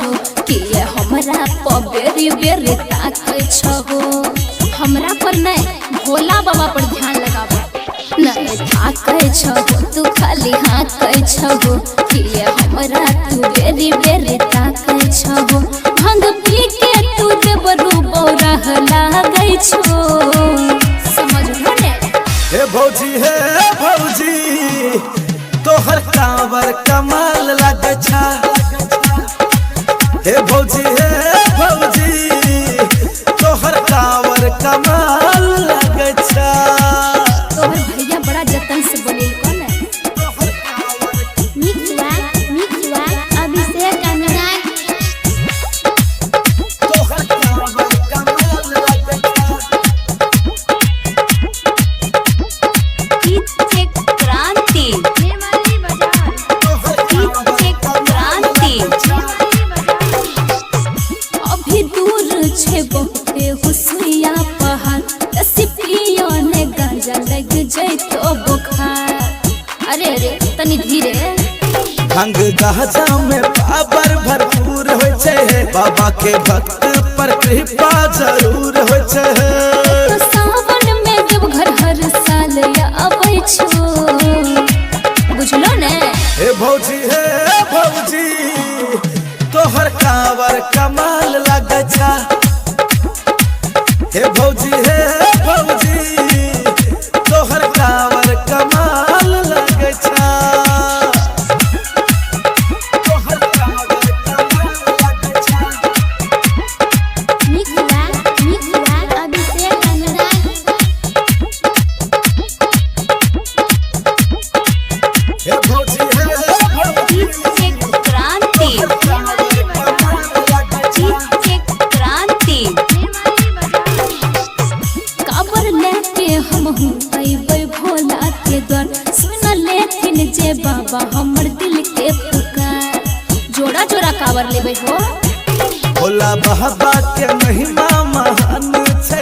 हो कि हमरा पर बेरी बेरी ताकै छहो। हमरा पर नहीं भोला बाबा पर ध्यान लगाबो। नहीं ताकै छहो तू खाली हाँकै छहो कि हमरा तू बेरी बेरी ताकै छहो। भांग पी के तू देबरू बौरह लागै छो। समझलो ने हे भौजी तोहर कांवर कमाल लागे छा। हे भौजी तोहर कांवर कमाल लागे छा। तोहर भैया बड़ा जतन से बोले कौन है? मिक्सवा अभिषेक अनुराग तोहर कांवर कमाल लागे छा। क्रांति अभी दूर छे बहुते हुसैया पहाड़ रसिपिया ने गांजा लग जैतो बुखार। अरे तनी धीरे। भांग गाजा में पावर भरपूर होय छे। बाबा के भक्त पर कृपा जरूर होय छे। तो सावन में जब घर हर साल आबै छो। बुझलो ने हे भौजी तोहर कांवर कमाल लागे छा। हे भौजी तोहर कांवर कमाल लागे छा। तोहर कांवर कमाल लागे छा। मिक्सवा अभिषेक अनुराग हे भौजी काबर लेके हम अइबै भोला के द्वार। सुन लेथिन जे बाबा हमर दिल के पुकार। जोड़ा जोड़ा काबर लेबै हो। भोला बाबा के महिमा महान छे।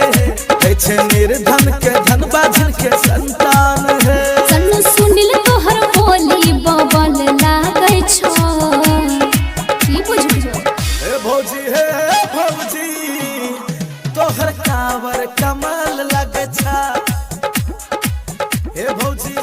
निर्धन के धन बाजन के संतान है। सन्नु सुनिल तोहर बोली बबल लागै छो। की बुझबो हे भौजी तोहर कांवर कमाल लागे छा। हे भौजी